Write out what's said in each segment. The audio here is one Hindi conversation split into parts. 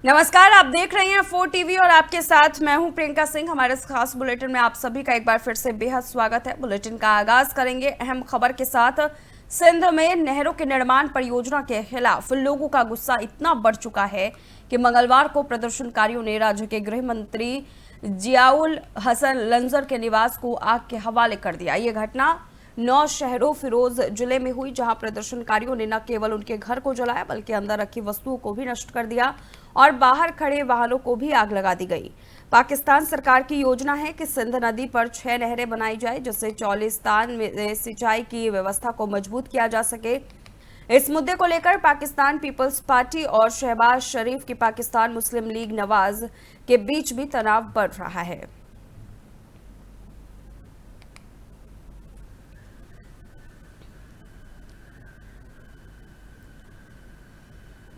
नमस्कार, आप देख रहे हैं 4 टीवी और आपके साथ मैं हूं प्रियंका सिंह। हमारे इस खास बुलेटिन में आप सभी का एक बार फिर से बेहद स्वागत है। बुलेटिन का आगाज करेंगे अहम खबर के साथ। सिंध में नहरों के निर्माण परियोजना के खिलाफ लोगों का गुस्सा इतना बढ़ चुका है कि मंगलवार को प्रदर्शनकारियों ने राज्य के गृह मंत्री जियाउल हसन लंजर के निवास को आग के हवाले कर दिया। ये घटना नौशहरों फिरोज जिले में हुई, जहां प्रदर्शनकारियों ने न केवल उनके घर को जलाया बल्कि अंदर रखी वस्तुओं को भी नष्ट कर दिया और बाहर खड़े वाहनों को भी आग लगा दी गई। पाकिस्तान सरकार की योजना है कि सिंध नदी पर 6 नहरें बनाई जाए, जिससे चौलिस्तान में सिंचाई की व्यवस्था को मजबूत किया जा सके। इस मुद्दे को लेकर पाकिस्तान पीपल्स पार्टी और शहबाज शरीफ की पाकिस्तान मुस्लिम लीग नवाज के बीच भी तनाव बढ़ रहा है।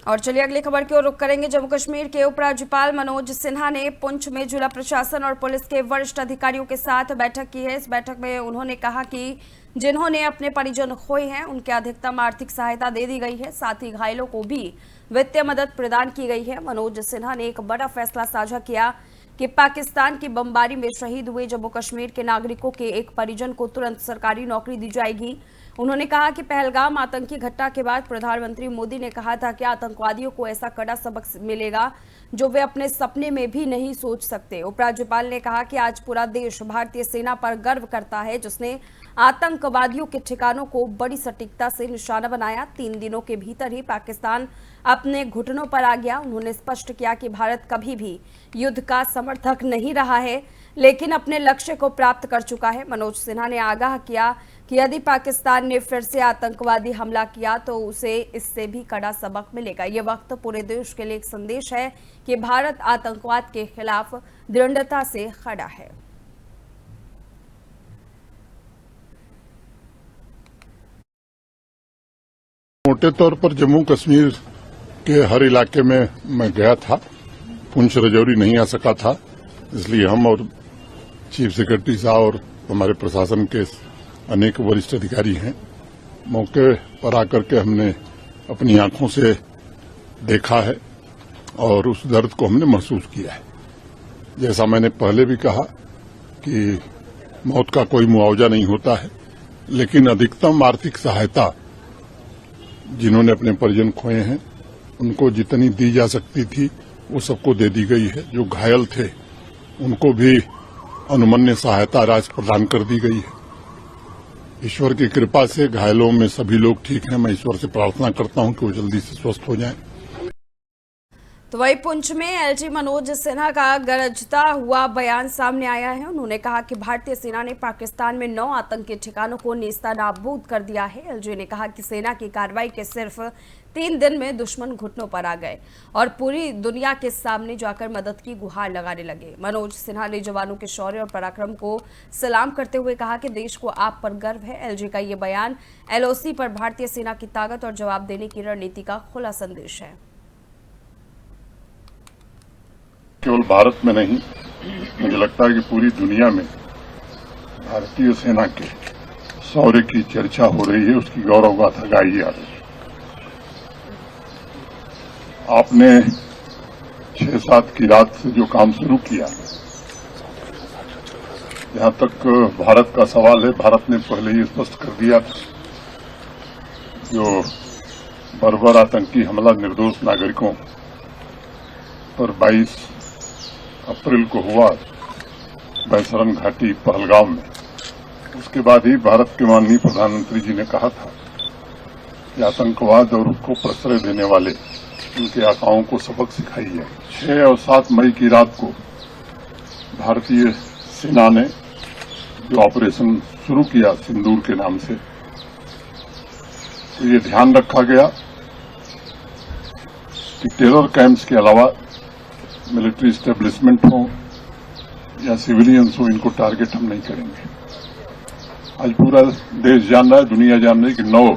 और चलिए अगली खबर की ओर रुख करेंगे। जम्मू कश्मीर के उपराज्यपाल मनोज सिन्हा ने पुंछ में जिला प्रशासन और पुलिस के वरिष्ठ अधिकारियों के साथ बैठक की है। इस बैठक में उन्होंने कहा कि जिन्होंने अपने परिजन खोए हैं उनके अधिकतम आर्थिक सहायता दे दी गई है, साथ ही घायलों को भी वित्तीय मदद प्रदान की गई है। मनोज सिन्हा ने एक बड़ा फैसला साझा किया कि पाकिस्तान की बमबारी में शहीद हुए जम्मू कश्मीर के नागरिकों के एक परिजन को तुरंत सरकारी नौकरी दी जाएगी। उन्होंने कहा कि पहलगाम आतंकी घटना के बाद प्रधानमंत्री मोदी ने कहा था कि आतंकवादियों को ऐसा कड़ा सबक मिलेगा जो वे अपने सपने में भी नहीं सोच सकते। उपराज्यपाल ने कहा कि आज पूरा देश भारतीय सेना पर गर्व करता है, जिसने आतंकवादियों के ठिकानों को बड़ी सटीकता से निशाना बनाया। 3 दिनों के भीतर ही पाकिस्तान अपने घुटनों पर आ गया। उन्होंने स्पष्ट किया कि भारत कभी भी युद्ध का समर्थक नहीं रहा है, लेकिन अपने लक्ष्य को प्राप्त कर चुका है। मनोज सिन्हा ने आगाह किया कि यदि पाकिस्तान ने फिर से आतंकवादी हमला किया तो उसे इससे भी कड़ा सबक मिलेगा। ये वक्त पूरे देश के लिए एक संदेश है कि भारत आतंकवाद के खिलाफ दृढ़ता से खड़ा है। मोटे तौर पर जम्मू कश्मीर के हर इलाके में मैं गया था। पुंछ राजौरी नहीं आ सका था, इसलिए हम और चीफ सेक्रेटरी साहब और हमारे प्रशासन के अनेक वरिष्ठ अधिकारी हैं। मौके पर आकर के हमने अपनी आंखों से देखा है और उस दर्द को हमने महसूस किया है। जैसा मैंने पहले भी कहा कि मौत का कोई मुआवजा नहीं होता है, लेकिन अधिकतम आर्थिक सहायता जिन्होंने अपने परिजन खोए हैं उनको जितनी दी जा सकती थी वो सबको दे दी गई है। जो घायल थे उनको भी अनुमन्य सहायता राशि प्रदान कर दी गई है। ईश्वर की कृपा से घायलों में सभी लोग ठीक हैं। मैं ईश्वर से प्रार्थना करता हूं कि वो जल्दी से स्वस्थ हो जाएं। तो वही पुंछ में एलजी मनोज सिन्हा का गरजता हुआ बयान सामने आया है। उन्होंने कहा कि भारतीय सेना ने पाकिस्तान में 9 आतंकी ठिकानों को नेस्तनाबूद कर दिया है। एलजी ने कहा कि सेना की कार्रवाई के सिर्फ 3 दिन में दुश्मन घुटनों पर आ गए और पूरी दुनिया के सामने जाकर मदद की गुहार लगाने लगे। मनोज सिन्हा ने जवानों के शौर्य और पराक्रम को सलाम करते हुए कहा कि देश को आप पर गर्व है। एलजी का ये बयान एलओसी पर भारतीय सेना की ताकत और जवाब देने की रणनीति का खुला संदेश है। केवल भारत में नहीं, मुझे लगता है कि पूरी दुनिया में भारतीय सेना के शौर्य की चर्चा हो रही है, उसकी गौरव गाथा गाई जा रही है। आपने 6-7 की रात से जो काम शुरू किया, जहां तक भारत का सवाल है, भारत ने पहले ही स्पष्ट कर दिया था जो बर्बर आतंकी हमला निर्दोष नागरिकों पर 22 अप्रैल को हुआ बैसरन घाटी पहलगाम में, उसके बाद ही भारत के माननीय प्रधानमंत्री जी ने कहा था कि आतंकवाद और उसको प्रश्रय देने वाले उनके आकाओं को सबक सिखाई जाए। 6 और 7 मई की रात को भारतीय सेना ने जो ऑपरेशन शुरू किया सिंदूर के नाम से, तो ये ध्यान रखा गया कि टेरर कैंप्स के अलावा मिलिट्री एस्टेब्लिशमेंट हो या सिविलियंस हो, इनको टारगेट हम नहीं करेंगे। आज पूरा देश जान रहा है, दुनिया जान रही है कि 9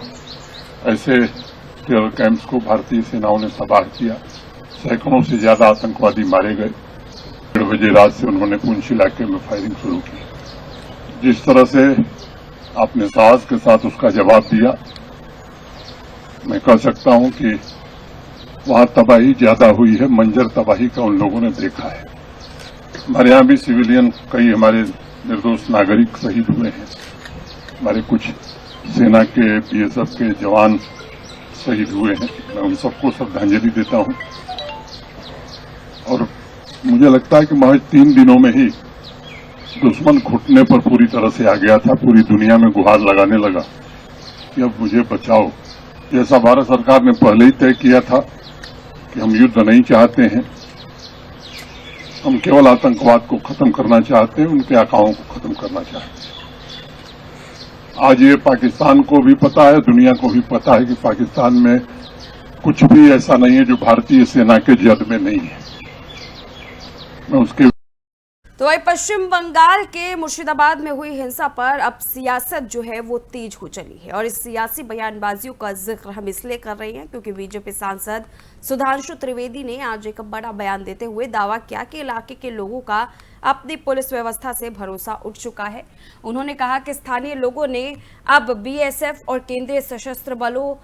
ऐसे टेरर कैंप्स को भारतीय सेनाओं ने तबाह किया। सैकड़ों से ज्यादा आतंकवादी मारे गए। 1:30 बजे रात से उन्होंने पुंछ इलाके में फायरिंग शुरू की। जिस तरह से आपने साहस के साथ उसका जवाब दिया, मैं कह सकता हूं कि वहां तबाही ज्यादा हुई है, मंजर तबाही का उन लोगों ने देखा है। हमारे यहाँ भी सिविलियन, कई हमारे निर्दोष नागरिक शहीद हुए हैं। हमारे कुछ सेना के, बीएसएफ के जवान शहीद हुए हैं। मैं उन सबको श्रद्धांजलि देता हूं और मुझे लगता है कि महज 3 दिनों में ही दुश्मन घुटने पर पूरी तरह से आ गया था, पूरी दुनिया में गुहार लगाने लगा कि अब मुझे बचाओ। जैसा भारत सरकार ने पहले ही तय किया था कि हम युद्ध नहीं चाहते हैं, हम केवल आतंकवाद को खत्म करना चाहते हैं, उनके आकाओं को खत्म करना चाहते हैं। आज ये पाकिस्तान को भी पता है, दुनिया को भी पता है कि पाकिस्तान में कुछ भी ऐसा नहीं है जो भारतीय सेना के जद में नहीं है। मैं उसके तो वही पश्चिम बंगाल के मुर्शिदाबाद में हुई हिंसा पर अब सियासत जो है वो तेज हो चली है और इस सियासी बयानबाजियों का जिक्र हम इसलिए कर रहे हैं क्योंकि बीजेपी सांसद सुधांशु त्रिवेदी ने आज एक बड़ा बयान देते हुए दावा किया कि इलाके के लोगों का अपनी पुलिस व्यवस्था से भरोसा उठ चुका है। उन्होंने कहा कि स्थानीय लोगों ने अब बीएसएफ और केंद्रीय सशस्त्र बलों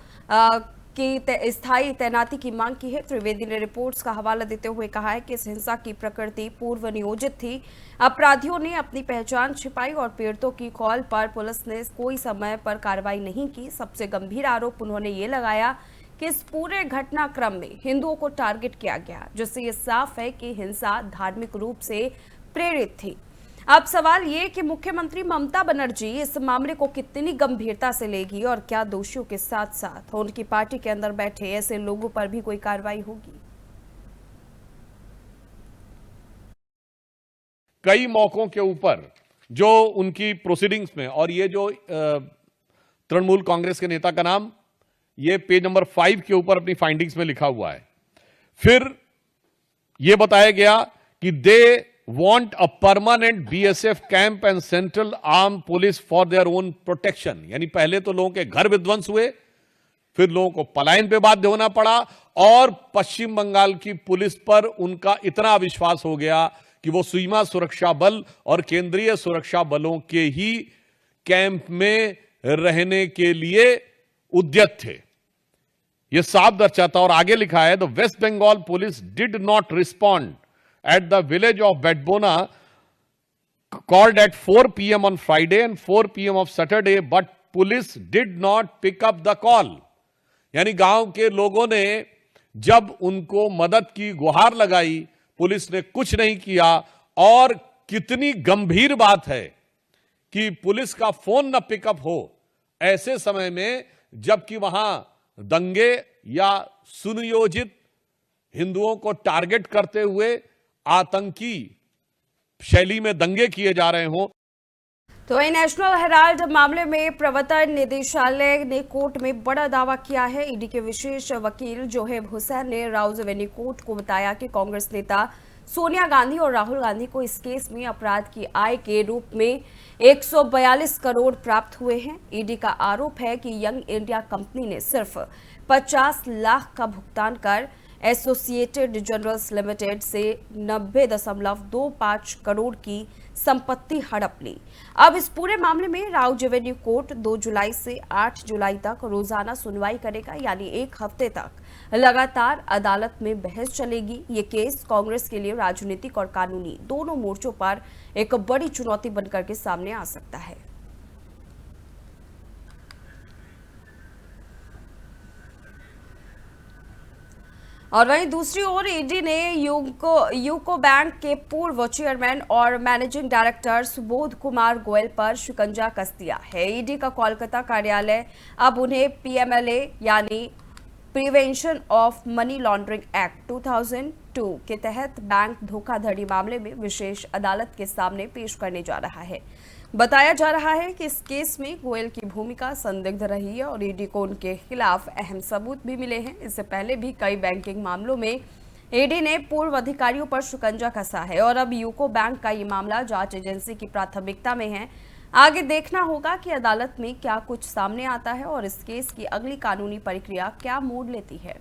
की स्थायी तैनाती की मांग की है। त्रिवेदी ने रिपोर्ट्स का हवाला देते हुए कहा है कि इस हिंसा की प्रकृति पूर्व नियोजित थी। अपराधियों ने अपनी पहचान छिपाई और पीड़ितों की कॉल पर पुलिस ने कोई समय पर कार्रवाई नहीं की। सबसे गंभीर आरोप उन्होंने ये लगाया कि इस पूरे घटनाक्रम में हिंदुओं को टारगेट किया गया, जिससे ये साफ है कि हिंसा धार्मिक रूप से प्रेरित थी। अब सवाल ये कि मुख्यमंत्री ममता बनर्जी इस मामले को कितनी गंभीरता से लेगी और क्या दोषियों के साथ साथ उनकी पार्टी के अंदर बैठे ऐसे लोगों पर भी कोई कार्रवाई होगी। कई मौकों के ऊपर जो उनकी प्रोसीडिंग्स में, और ये जो तृणमूल कांग्रेस के नेता का नाम ये पेज नंबर 5 के ऊपर अपनी फाइंडिंग्स में लिखा हुआ है। फिर यह बताया गया कि दे want a permanent BSF camp and central armed police for their own protection। यानी पहले तो लोगों के घर विध्वंस हुए, फिर लोगों को पलायन पे बाध्य होना पड़ा और पश्चिम बंगाल की पुलिस पर उनका इतना विश्वास हो गया कि वो सीमा सुरक्षा बल और केंद्रीय सुरक्षा बलों के ही कैंप में रहने के लिए उद्यत थे। यह साफ दर्शाता, और आगे लिखा है, the West Bengal police did not respond at the village of Bedbona called at 4 p.m. on Friday and 4 p.m. of Saturday, but police did not pick up the call। यानी गांव के लोगों ने जब उनको मदद की गुहार लगाई, पुलिस ने कुछ नहीं किया। और कितनी गंभीर बात है कि पुलिस का फोन न पिकअप हो ऐसे समय में, जबकि वहां दंगे या सुनियोजित हिंदुओं को टारगेट करते हुए आतंकी शैली में दंगे किए जा रहे हों। तो वही नेशनल हेराल्ड मामले में प्रवर्तन निदेशालय ने कोर्ट में बड़ा दावा किया है। ईडी के विशेष वकील जोहेब हुसैन ने राउज एवेन्यू कोर्ट को बताया कि कांग्रेस नेता सोनिया गांधी और राहुल गांधी को इस केस में अपराध की आय के रूप में 142 करोड़ प्राप्त हुए हैं। ईडी का आरोप है कि यंग इंडिया कंपनी ने सिर्फ 50 लाख का भुगतान कर एसोसिएटेड जनरल्स लिमिटेड से 90.25 करोड़ की संपत्ति हड़प ली। अब इस पूरे मामले में राउज एवेन्यू कोर्ट 2 जुलाई से 8 जुलाई तक रोजाना सुनवाई करेगा, यानी 1 हफ्ते तक लगातार अदालत में बहस चलेगी। ये केस कांग्रेस के लिए राजनीतिक और कानूनी दोनों मोर्चों पर एक बड़ी चुनौती बनकर के सामने आ सकता है। और वहीं दूसरी ओर ईडी ने यूको बैंक के पूर्व चेयरमैन और मैनेजिंग डायरेक्टर सुबोध कुमार गोयल पर शिकंजा कस दिया है। ईडी का कोलकाता कार्यालय अब उन्हें पीएमएलए यानी prevention of money laundering act 2002 के तहत बैंक धोखाधड़ी मामले में विशेष अदालत के सामने पेश करने जा रहा है। बताया जा रहा है कि इस केस में गोयल की भूमिका संदिग्ध रही है और ईडी को उनके खिलाफ अहम सबूत भी मिले हैं। इससे पहले भी कई बैंकिंग मामलों में ईडी ने पूर्व अधिकारियों पर शिकंजा कसा है और अब यूको बैंक का ये मामला जांच एजेंसी की प्राथमिकता में है। आगे देखना होगा कि अदालत में क्या कुछ सामने आता है और इस केस की अगली कानूनी प्रक्रिया क्या मोड़ लेती है।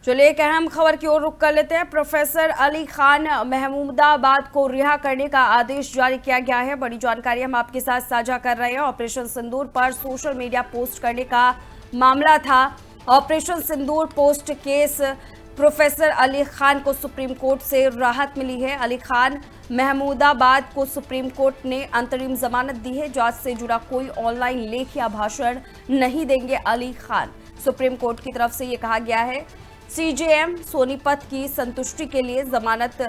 चलिए एक अहम खबर की ओर रुख कर लेते हैं। प्रोफेसर अली खान महमूदाबाद को रिहा करने का आदेश जारी किया गया है। बड़ी जानकारी हम आपके साथ साझा कर रहे हैं। ऑपरेशन सिंदूर पर सोशल मीडिया पोस्ट करने का मामला था। Operation Sindoor post case professor Ali Khan को सुप्रीम कोर्ट से राहत मिली है। अली खान महमूदाबाद को सुप्रीम कोर्ट ने अंतरिम जमानत दी है। जांच से जुड़ा कोई ऑनलाइन लेख या भाषण नहीं देंगे अली खान। सुप्रीम कोर्ट की तरफ से ये कहा गया है। सीजेएम सोनीपत की संतुष्टि के लिए जमानत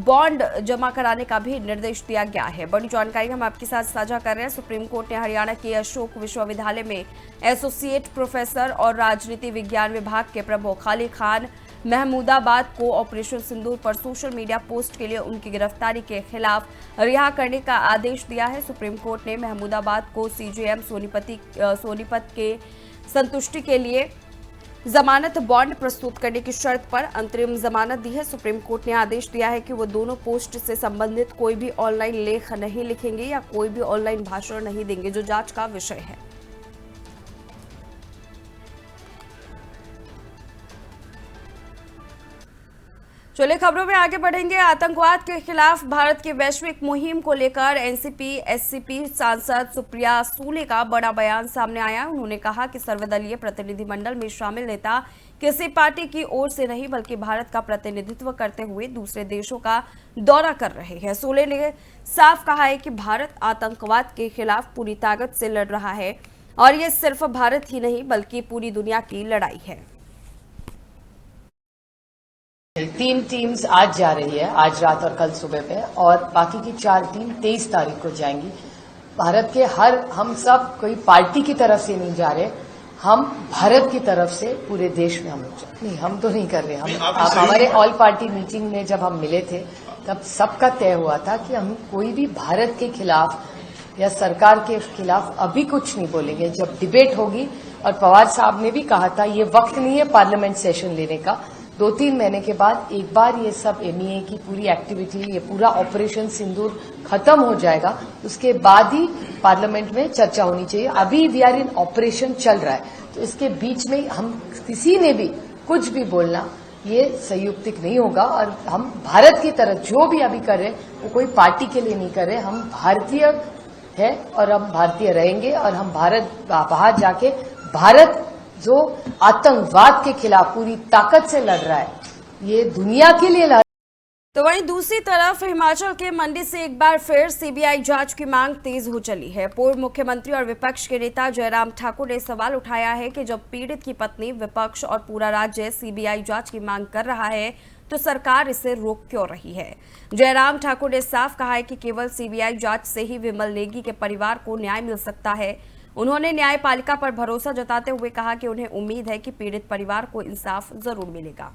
बॉन्ड जमा कराने का भी निर्देश दिया गया है। बड़ी जानकारी हम आपके साथ साझा कर रहे हैं। सुप्रीम कोर्ट ने हरियाणा के अशोक विश्वविद्यालय में एसोसिएट प्रोफेसर और राजनीति विज्ञान विभाग के प्रमुख अली खान महमूदाबाद को ऑपरेशन सिंदूर पर सोशल मीडिया पोस्ट के लिए उनकी गिरफ्तारी के खिलाफ रिहा करने का आदेश दिया है। सुप्रीम कोर्ट ने महमूदाबाद को सीजेएम सोनीपत के संतुष्टि के लिए जमानत बॉन्ड प्रस्तुत करने की शर्त पर अंतरिम जमानत दी है। सुप्रीम कोर्ट ने आदेश दिया है कि वो दोनों पोस्ट से संबंधित कोई भी ऑनलाइन लेख नहीं लिखेंगे या कोई भी ऑनलाइन भाषण नहीं देंगे, जो जांच का विषय है। चलिए खबरों में आगे बढ़ेंगे। आतंकवाद के खिलाफ भारत की वैश्विक मुहिम को लेकर एनसीपी एससीपी सांसद सुप्रिया सूले का बड़ा बयान सामने आया। उन्होंने कहा कि सर्वदलीय प्रतिनिधिमंडल में शामिल नेता किसी पार्टी की ओर से नहीं बल्कि भारत का प्रतिनिधित्व करते हुए दूसरे देशों का दौरा कर रहे हैं। सूले ने साफ कहा है कि भारत आतंकवाद के खिलाफ पूरी ताकत से लड़ रहा है और ये सिर्फ भारत ही नहीं बल्कि पूरी दुनिया की लड़ाई है। 3 टीम्स आज जा रही है, आज रात और कल सुबह पे, और बाकी की 4 टीम 23 तारीख को जाएंगी। भारत के हम सब कोई पार्टी की तरफ से नहीं जा रहे, हम भारत की तरफ से पूरे देश में हम नहीं, हम तो नहीं कर रहे। हम हमारे ऑल पार्टी मीटिंग में जब हम मिले थे तब सबका तय हुआ था कि हम कोई भी भारत के खिलाफ या सरकार के खिलाफ अभी कुछ नहीं बोलेंगे। जब डिबेट होगी, और पवार साहब ने भी कहा था ये वक्त नहीं है पार्लियामेंट सेशन लेने का, 2-3 महीने के बाद एक बार ये सब एमईए की पूरी एक्टिविटी, ये पूरा ऑपरेशन सिंदूर खत्म हो जाएगा, उसके बाद ही पार्लियामेंट में चर्चा होनी चाहिए। अभी वी आर इन ऑपरेशन चल रहा है, तो इसके बीच में हम किसी ने भी कुछ भी बोलना ये संयुक्तिक नहीं होगा। और हम भारत की तरफ जो भी अभी कर रहे हैं वो कोई पार्टी के लिए नहीं कर रहे, हम भारतीय है और हम भारतीय रहेंगे। और हम भारत बाहर जाके भारत जो आतंकवाद के खिलाफ पूरी ताकत से लड़ रहा है, ये दुनिया के लिए लड़। तो वहीं दूसरी तरफ हिमाचल के मंडी से एक बार फिर सीबीआई जांच की मांग तेज हो चली है। पूर्व मुख्यमंत्री और विपक्ष के नेता जयराम ठाकुर ने सवाल उठाया है कि जब पीड़ित की पत्नी, विपक्ष और पूरा राज्य सीबीआई जांच की मांग कर रहा है तो सरकार इसे रोक क्यों रही है। जयराम ठाकुर ने साफ कहा है कि केवल सीबीआई जांच से ही विमल नेगी के परिवार को न्याय मिल सकता है। उन्होंने न्यायपालिका पर भरोसा जताते हुए कहा कि उन्हें उम्मीद है कि पीड़ित परिवार को इंसाफ जरूर मिलेगा।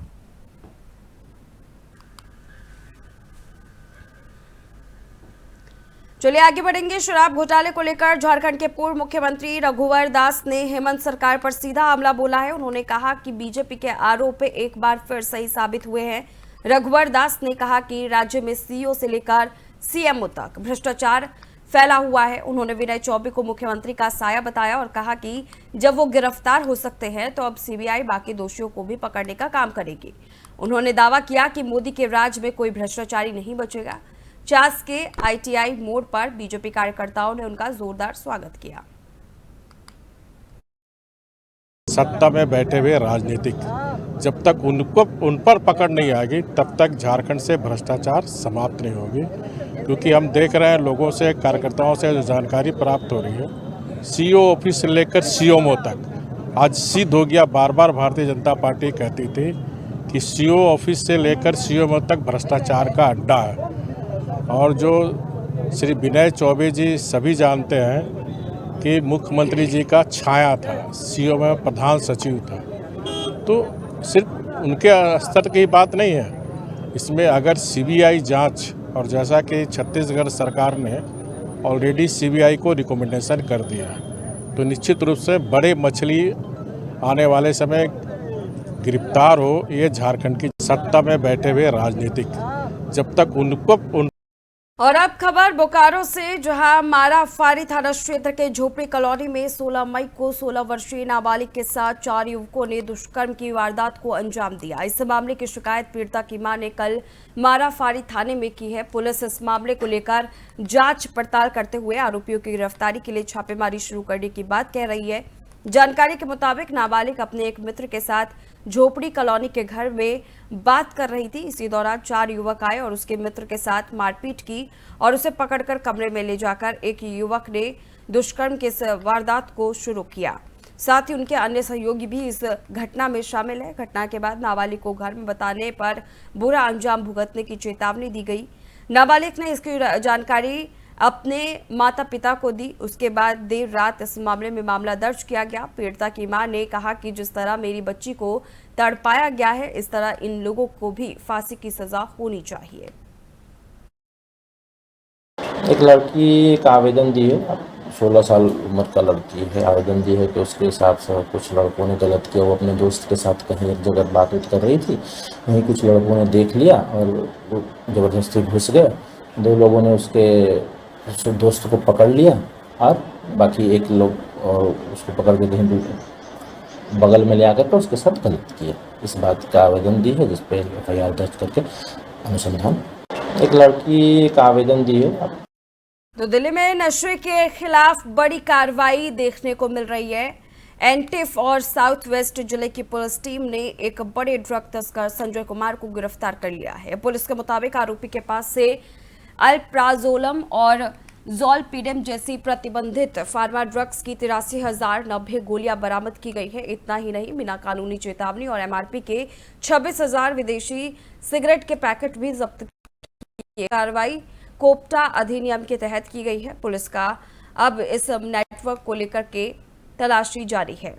चलिए आगे बढ़ेंगे। शराब घोटाले को लेकर झारखंड के पूर्व मुख्यमंत्री रघुवर दास ने हेमंत सरकार पर सीधा हमला बोला है। उन्होंने कहा कि बीजेपी के आरोप एक बार फिर सही साबित हुए हैं। रघुवर दास ने कहा कि राज्य में सीईओ से लेकर सीएमओ तक भ्रष्टाचार फैला हुआ है। उन्होंने विनय चौबे को मुख्यमंत्री का साया बताया और कहा कि जब वो गिरफ्तार हो सकते हैं तो अब सीबीआई बाकी दोषियों को भी पकड़ने का काम करेगी। उन्होंने दावा किया कि मोदी के राज में कोई भ्रष्टाचारी नहीं बचेगा। चास के आईटीआई मोड़ पर बीजेपी कार्यकर्ताओं ने उनका जोरदार स्वागत किया। सत्ता में बैठे हुए राजनीतिक जब तक उन पर पकड़ नहीं आएगी तब तक झारखंड से भ्रष्टाचार समाप्त नहीं होगी। क्योंकि हम देख रहे हैं लोगों से, कार्यकर्ताओं से जो जानकारी प्राप्त हो रही है, सीईओ ऑफिस से लेकर सीएमओ तक आज सिद्ध हो गया। बार बार भारतीय जनता पार्टी कहती थी कि सीईओ ऑफिस से लेकर सीएमओ तक भ्रष्टाचार का अड्डा है। और जो श्री विनय चौबे जी सभी जानते हैं कि मुख्यमंत्री जी का छाया था, सीईओ में प्रधान सचिव था, तो सिर्फ उनके स्तर की बात नहीं है। इसमें अगर सीबीआई जांच, और जैसा कि छत्तीसगढ़ सरकार ने ऑलरेडी सीबीआई को रिकमेंडेशन कर दिया, तो निश्चित रूप से बड़े मछली आने वाले समय गिरफ्तार हो। ये झारखंड की सत्ता में बैठे हुए राजनीतिक जब तक और अब खबर बोकारो से, जहां माराफारी थाना क्षेत्र के झोपड़ी कॉलोनी में 16 मई को 16 वर्षीय नाबालिग के साथ 4 युवकों ने दुष्कर्म की वारदात को अंजाम दिया। इस मामले की शिकायत पीड़िता की मां ने कल माराफारी थाने में की है। पुलिस इस मामले को लेकर जांच पड़ताल करते हुए आरोपियों की गिरफ्तारी के लिए छापेमारी शुरू करने की बात कह रही है। जानकारी के मुताबिक नाबालिग अपने एक मित्र के साथ झोपड़ी कॉलोनी के घर में बात कर रही थी। इसी दौरान 4 युवक आए और उसके मित्र के साथ मारपीट की और उसे पकड़कर कमरे में ले जाकर एक युवक ने दुष्कर्म के इस वारदात को शुरू किया। साथ ही उनके अन्य सहयोगी भी इस घटना में शामिल है। घटना के बाद नाबालिग को घर में बताने पर बुरा अंजाम भुगतने की चेतावनी दी गई। नाबालिग ने इसकी जानकारी अपने माता पिता को दी। उसके बाद देर रात इस मामले में मामला दर्ज किया गया। पीड़िता की मां ने कहा कि जिस तरह मेरी बच्ची को तड़पाया गया है, इस तरह इन लोगों को भी फांसी की सजा होनी चाहिए। एक लड़की का आवेदन दी है, 16 साल उम्र का लड़की है। आवेदन दी है कि उसके साथ कुछ लड़कों ने गलत किया। वो अपने दोस्त के साथ कहीं एक जगह बात कर रही थी, वहीं कुछ लड़कों ने देख लिया और ज़बरदस्ती घुस गए। 2 लोगों ने उसके दोस्त को पकड़ लिया और बाकी एक लोग और उसको पकड़ के कहीं बगल में ले आकर के उसके साथ गलत किया। इस बात का आवेदन दी है, जिस पे FIR दर्ज करके अनुसंधान। एक लड़की का आवेदन दी है। तो दिल्ली में नशे के खिलाफ बड़ी कार्रवाई देखने को मिल रही है। एंटिफ और साउथ वेस्ट जिले की पुलिस टीम ने एक बड़े ड्रग तस्कर संजय कुमार को गिरफ्तार कर लिया है। पुलिस के मुताबिक आरोपी के पास से अल्प्राजोलम और ज़ोलपीडेम जैसी प्रतिबंधित फार्मा ड्रग्स की 83,090 गोलियां बरामद की गई है। इतना ही नहीं, बिना कानूनी चेतावनी और MRP के 26,000 विदेशी सिगरेट के पैकेट भी जब्त किए। कार्रवाई कोप्टा अधिनियम के तहत की गई है। पुलिस का अब इस नेटवर्क को लेकर के तलाशी जारी है।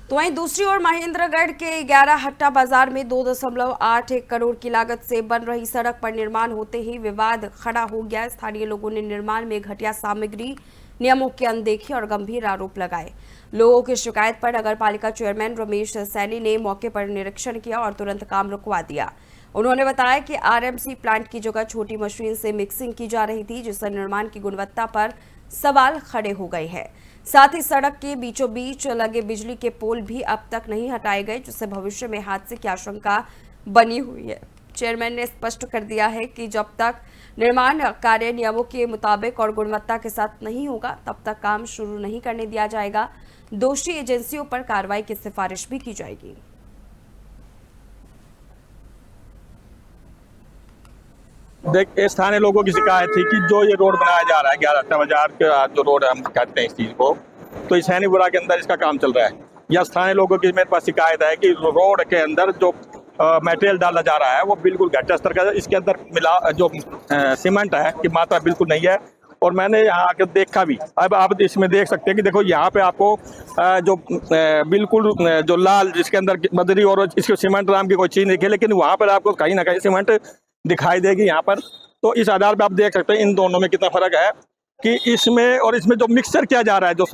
तो वहीं दूसरी ओर महेंद्रगढ़ के 11 हट्टा बाजार में 2.81 करोड़ की लागत से बन रही सड़क पर निर्माण होते ही विवाद खड़ा हो गया। स्थानीय लोगों ने निर्माण में घटिया सामग्री, नियमों की अनदेखी और गंभीर आरोप लगाए। लोगों की शिकायत पर नगर पालिका चेयरमैन रमेश सैनी ने मौके पर निरीक्षण किया और तुरंत काम रुकवा दिया। उन्होंने बताया कि RMC प्लांट की जगह छोटी मशीन से मिक्सिंग की जा रही थी, जिससे निर्माण की गुणवत्ता पर सवाल खड़े हो गए हैं। साथ ही सड़क के बीचों बीच लगे बिजली के पोल भी अब तक नहीं हटाए गए, जिससे भविष्य में हादसे की आशंका बनी हुई है। चेयरमैन ने स्पष्ट कर दिया है कि जब तक निर्माण कार्य नियमों के मुताबिक और गुणवत्ता के साथ नहीं होगा, तब तक काम शुरू नहीं करने दिया जाएगा। दोषी एजेंसियों पर कार्रवाई की सिफारिश भी की जाएगी। देख, स्थानीय लोगों की शिकायत थी कि जो ये रोड बनाया जा रहा है 11 हट्टा बाजार का जो रोड हम कहते हैं इस चीज़ को, तो इस सैनीपुरा के अंदर इसका काम चल रहा है। या स्थानीय लोगों की मेरे पास शिकायत है कि रोड के अंदर जो मटेरियल डाला जा रहा है वो बिल्कुल घटिया स्तर का है। इसके अंदर मिला जो सीमेंट है की मात्रा बिल्कुल नहीं है। और मैंने यहाँ आकर देखा भी। अब आप इसमें देख सकते हैं कि देखो यहाँ पे आपको जो बिल्कुल जो लाल जिसके अंदर बदरी और इसके सीमेंट नाम की कोई चीज़ नहीं है, लेकिन वहाँ पर आपको कहीं ना कहीं सीमेंट दिखाई देगी यहाँ पर। तो इस आधार पर आप देख सकते हैं इन दोनों में कितना फर्क है कि इसमें और इसमें जो मिक्सचर किया जा रहा है, जो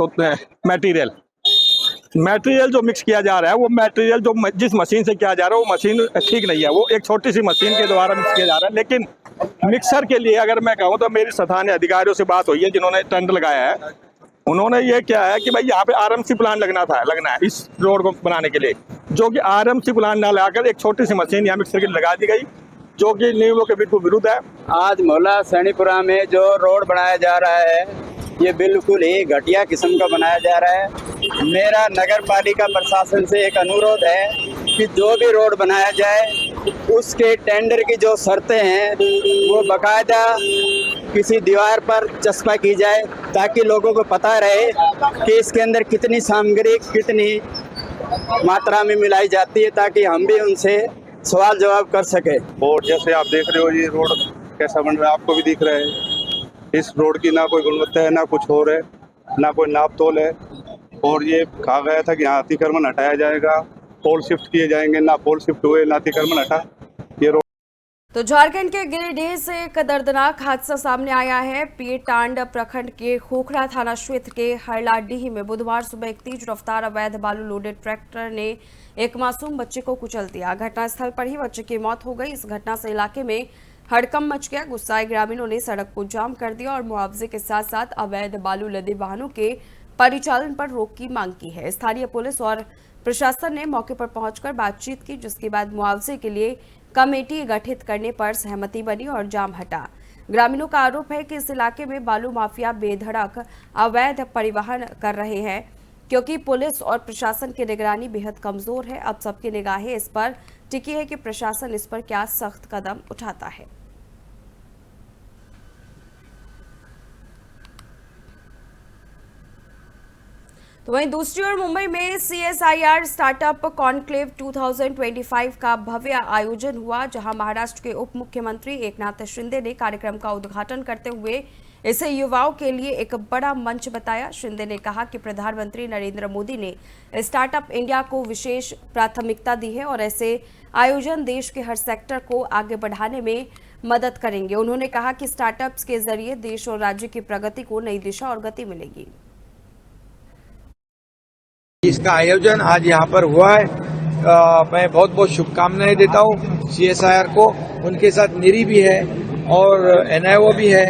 मटेरियल जो मिक्स किया जा रहा है, वो मटेरियल जो जिस मशीन से किया जा रहा है वो मशीन ठीक नहीं है। वो एक छोटी सी मशीन के द्वारा मिक्स किया जा रहा है। लेकिन मिक्सर के लिए अगर मैं कहूँ तो मेरी स्थानीय अधिकारियों से बात हुई है जिन्होंने टेंडर लगाया है। उन्होंने ये क्या है कि भाई यहाँ पे RMC प्लांट लगना है इस रोड को बनाने के लिए, जो कि RMC प्लांट ना लगाकर एक छोटी सी मशीन यहाँ मिक्सर के लिए लगा दी गई, जो कि नियमों के बिल्कुल विरुद्ध है। आज मोहल्ला सैनीपुरा में जो रोड बनाया जा रहा है ये बिल्कुल ही घटिया किस्म का बनाया जा रहा है। मेरा नगर पालिका प्रशासन से एक अनुरोध है कि जो भी रोड बनाया जाए उसके टेंडर की जो शर्तें हैं वो बाकायदा किसी दीवार पर चस्पा की जाए, ताकि लोगों को पता रहे कि इसके अंदर कितनी सामग्री कितनी मात्रा में मिलाई जाती है, ताकि हम भी उनसे सवाल जवाब कर सके। और जैसे आप देख रहे हो ये रोड कैसा बन रहा है, आपको भी दिख रहा है। इस रोड की ना कोई गुणवत्ता है, ना कुछ और है, ना कोई नाप तोल है। और ये कहा गया था कि यहाँ अतिक्रमण हटाया जाएगा, पोल शिफ्ट किए जाएंगे, ना पोल शिफ्ट हुए ना अतिक्रमण हटा। ये रोड तो झारखंड के गिरिडीह से एक दर्दनाक हादसा सामने आया है। पीरटांड प्रखंड के खोखरा थाना क्षेत्र के हरलाडीह में बुधवार सुबह एक तेज रफ्तार अवैध बालू लोडेड ट्रैक्टर ने एक मासूम बच्चे को कुचल दिया। घटनास्थल पर ही बच्चे की मौत हो गई। इस घटना से इलाके में हड़कंप मच गया। गुस्साए ग्रामीणों ने सड़क को जाम कर दिया और मुआवजे के साथ साथ अवैध बालू लदे वाहनों के परिचालन पर रोक की मांग की है। स्थानीय पुलिस और प्रशासन ने मौके पर पहुंचकर बातचीत की, जिसके बाद मुआवजे के लिए कमेटी गठित करने पर सहमति बनी और जाम हटा। ग्रामीणों का आरोप है कि इस इलाके में बालू माफिया बेधड़क अवैध परिवहन कर रहे हैं, क्योंकि पुलिस और प्रशासन की निगरानी बेहद कमजोर है। अब सबकी निगाहें इस पर टिकी है कि प्रशासन इस पर क्या सख्त कदम उठाता है। तो वहीं दूसरी ओर मुंबई में CSIR स्टार्टअप कॉन्क्लेव 2025 का भव्य आयोजन हुआ, जहां महाराष्ट्र के उप मुख्यमंत्री एकनाथ शिंदे ने कार्यक्रम का उद्घाटन करते हुए इसे युवाओं के लिए एक बड़ा मंच बताया। शिंदे ने कहा कि प्रधानमंत्री नरेंद्र मोदी ने स्टार्टअप इंडिया को विशेष प्राथमिकता दी है और ऐसे आयोजन देश के हर सेक्टर को आगे बढ़ाने में मदद करेंगे। उन्होंने कहा कि स्टार्टअप्स के जरिए देश और राज्य की प्रगति को नई दिशा और गति मिलेगी। इसका आयोजन आज यहाँ पर हुआ है। मैं बहुत बहुत शुभकामनाएं देता हूँ CSIR को। उनके साथ निरी भी है और NIO भी है,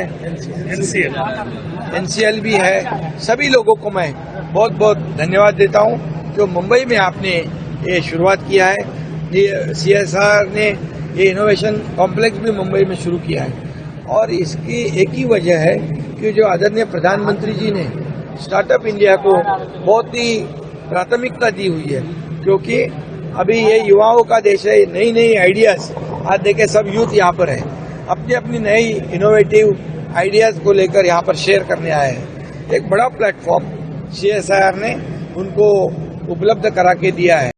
NCL भी है। सभी लोगों को मैं बहुत बहुत धन्यवाद देता हूँ जो मुंबई में आपने ये शुरुआत किया है। ये CSIR ने ये इनोवेशन कॉम्प्लेक्स भी मुंबई में शुरू किया है और इसकी एक ही वजह है कि जो आदरणीय प्रधानमंत्री जी ने स्टार्टअप इंडिया को बहुत ही प्राथमिकता दी हुई है, क्योंकि अभी ये युवाओं का देश है। नई नई आइडियाज आज देखे सब यूथ यहाँ पर है, अपनी अपनी नई इनोवेटिव आइडियाज को लेकर यहाँ पर शेयर करने आए हैं। एक बड़ा प्लेटफॉर्म CSIR ने उनको उपलब्ध करा के दिया है।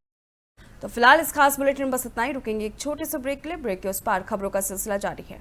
तो फिलहाल इस खास बुलेटिन में बस इतना ही। रुकेंगे एक छोटे से ब्रेक के लिए। ब्रेक के उस पार खबरों का सिलसिला जारी है।